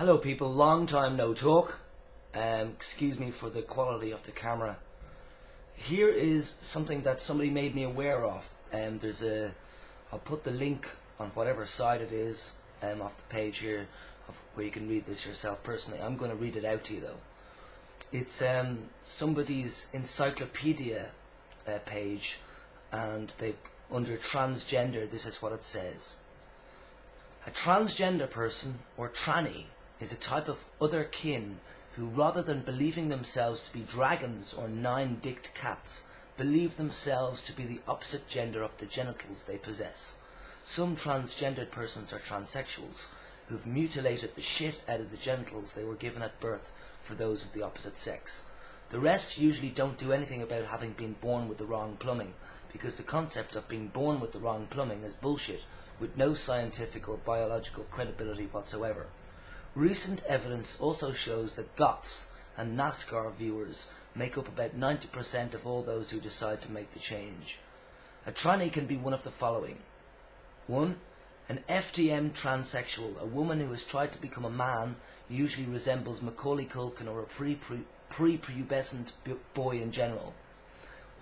Hello people, long time no talk. Excuse me for the quality of the camera. Here is something that somebody made me aware of. I'll put the link on whatever side it is off the page here of where you can read this yourself personally. I'm going to read it out to you though. It's somebody's encyclopedia page, and they under transgender, this is what it says. A transgender person, or tranny, is a type of other kin who, rather than believing themselves to be dragons or nine-dicked cats, believe themselves to be the opposite gender of the genitals they possess. Some transgendered persons are transsexuals, who've mutilated the shit out of the genitals they were given at birth for those of the opposite sex. The rest usually don't do anything about having been born with the wrong plumbing, because the concept of being born with the wrong plumbing is bullshit, with no scientific or biological credibility whatsoever. Recent evidence also shows that goths and NASCAR viewers make up about 90% of all those who decide to make the change. A tranny can be one of the following. 1. An FTM transsexual, a woman who has tried to become a man, usually resembles Macaulay Culkin or a prepubescent boy in general.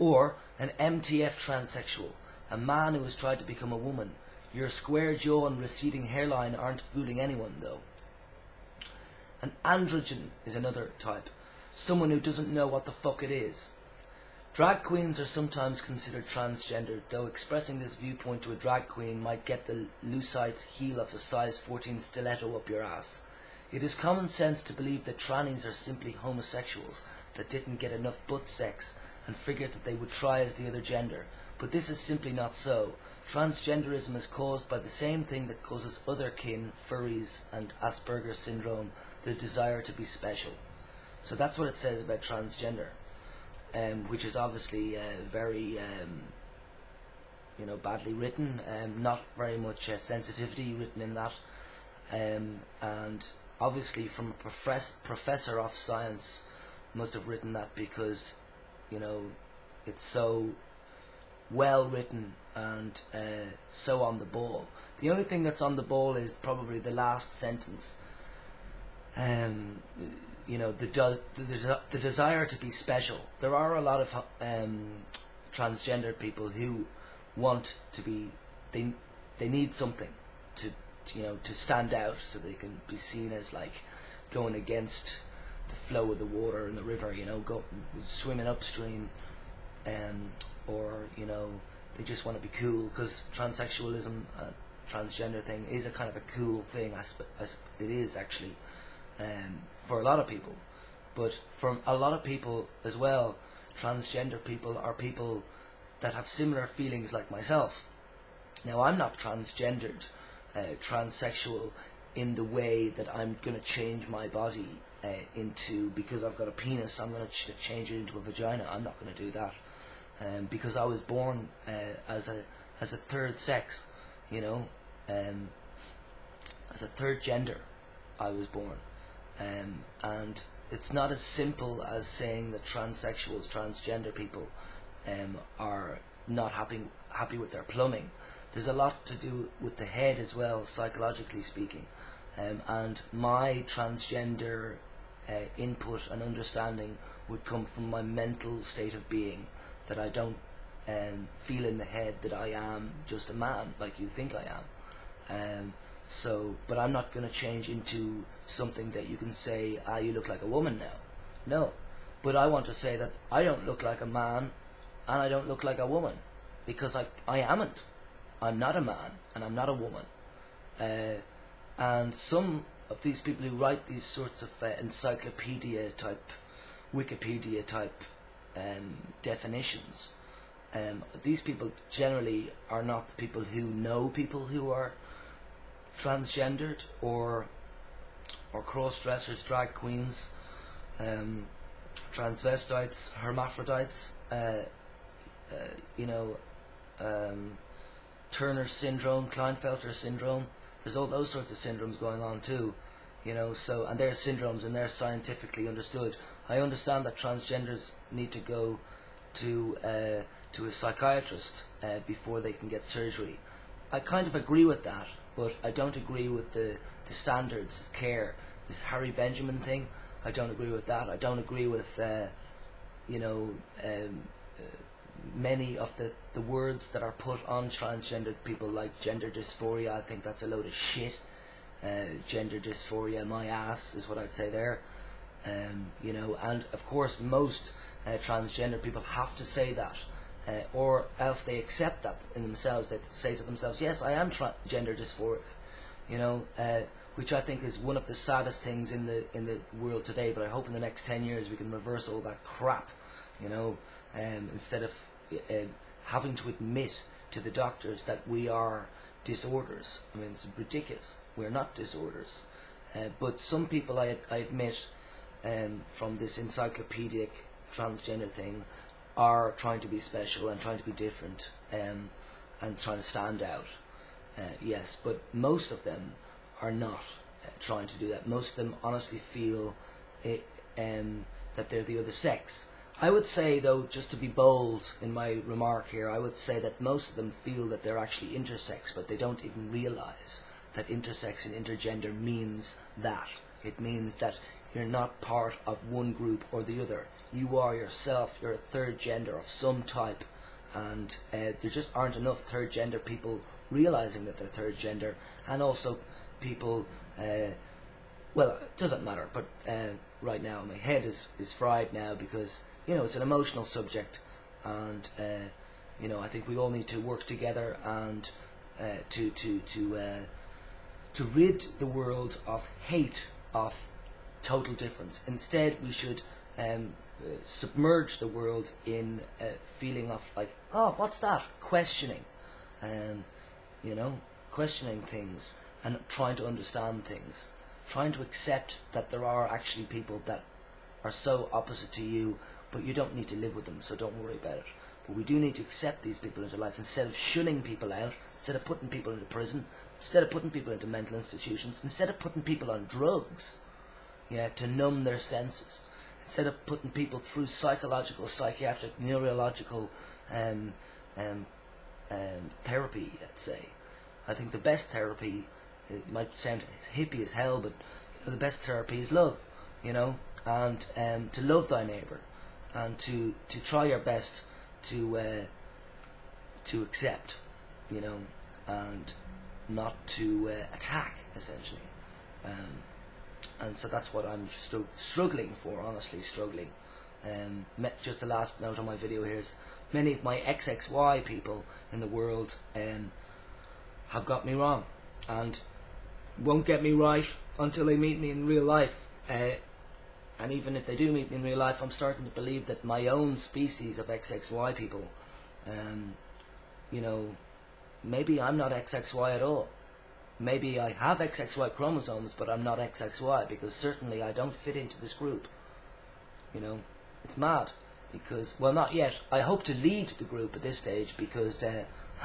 Or an MTF transsexual, a man who has tried to become a woman. Your square jaw and receding hairline aren't fooling anyone though. An androgen is another type, someone who doesn't know what the fuck it is. Drag queens are sometimes considered transgendered, though expressing this viewpoint to a drag queen might get the lucite heel of a size 14 stiletto up your ass. It is common sense to believe that trannies are simply homosexuals that didn't get enough butt sex and figured that they would try as the other gender, but this is simply not so. Transgenderism is caused by the same thing that causes other kin, furries, and Asperger's syndrome, the desire to be special. So that's what it says about transgender, which is obviously very, badly written, not very much sensitivity written in that, and obviously from a professor of science must have written that because, it's so well written and so on the ball. The only thing that's on the ball is probably the last sentence. The desire to be special. There are a lot of transgender people who want to be. They need something to stand out, so they can be seen as like going against the flow of the water in the river. Go swimming upstream, or they just want to be cool, because transsexualism, transgender thing is a kind of a cool thing, as it is actually, for a lot of people. But for a lot of people as well, transgender people are people that have similar feelings like myself. Now, I'm not transgendered, transsexual in the way that I'm going to change my body into, because I've got a penis, I'm going to change it into a vagina. I'm not going to do that. Because I was born as a third sex, as a third gender, I was born, and it's not as simple as saying that transsexuals, transgender people, are not happy with their plumbing. There's a lot to do with the head as well, psychologically speaking, and my transgender input and understanding would come from my mental state of being, that I don't feel in the head that I am just a man like you think I am. But I'm not going to change into something that you can say, you look like a woman now. No. But I want to say that I don't look like a man and I don't look like a woman, because I amn't. I'm not a man and I'm not a woman. And some of these people who write these sorts of encyclopedia type, Wikipedia type definitions, these people generally are not the people who know people who are transgendered or cross-dressers, drag queens, transvestites, hermaphrodites, Turner syndrome, Klinefelters syndrome. There's all those sorts of syndromes going on too, so, and they're syndromes and they're scientifically understood. I understand that transgenders need to go to a psychiatrist before they can get surgery. I kind of agree with that, but I don't agree with the standards of care this Harry Benjamin thing. I don't agree with that. I don't agree with many of the words that are put on transgendered people, like gender dysphoria. I think that's a load of shit. Gender dysphoria, my ass, is what I'd say there. And of course most transgender people have to say that, or else they accept that in themselves. They say to themselves, yes, I am gender dysphoric, which I think is one of the saddest things in the world today. But I hope in the next 10 years we can reverse all that crap, instead of having to admit to the doctors that we are disorders. I mean, it's ridiculous. We're not disorders. But some people, I admit, from this encyclopedic transgender thing, are trying to be special and trying to be different, and trying to stand out. Yes, but most of them are not trying to do that. Most of them honestly feel that they're the other sex. I would say, though, just to be bold in my remark here, I would say that most of them feel that they're actually intersex, but they don't even realise that intersex and intergender means that. It means that you're not part of one group or the other. You are yourself. You're a third gender of some type, and there just aren't enough third gender people realising that they're third gender, and also people, well, it doesn't matter, but right now my head is fried now, because it's an emotional subject, and I think we all need to work together and to rid the world of hate of total difference. Instead, we should submerge the world in a feeling of like, oh, what's that? Questioning, questioning things and trying to understand things, trying to accept that there are actually people that are so opposite to you, but you don't need to live with them, so don't worry about it. But we do need to accept these people into life, instead of shunning people out, instead of putting people into prison, instead of putting people into mental institutions, instead of putting people on drugs, to numb their senses, instead of putting people through psychological, psychiatric, neurological therapy, let's say. I think the best therapy, it might sound hippie as hell, but the best therapy is love, and to love thy neighbour, and to try your best to accept, and not to attack, essentially. And so that's what I'm struggling for, honestly struggling. Just the last note on my video here is, many of my XXY people in the world have got me wrong, and won't get me right until they meet me in real life. And even if they do meet me in real life, I'm starting to believe that my own species of XXY people, maybe I'm not XXY at all. Maybe I have XXY chromosomes, but I'm not XXY, because certainly I don't fit into this group. It's mad, because, well, not yet. I hope to lead the group at this stage, because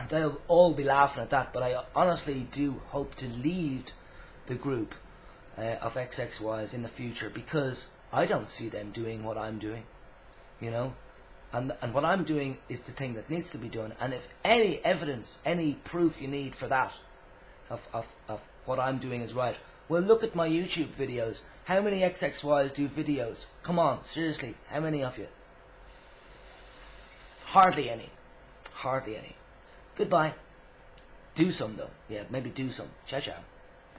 they'll all be laughing at that, but I honestly do hope to lead the group of XXYs in the future, because I don't see them doing what I'm doing, and what I'm doing is the thing that needs to be done. And if any evidence, any proof you need for that, of what I'm doing is right, well, look at my YouTube videos. How many XXYs do videos? Come on, seriously, how many of you? Hardly any. Hardly any. Goodbye. Do some, though. Yeah, maybe do some. Ciao, ciao.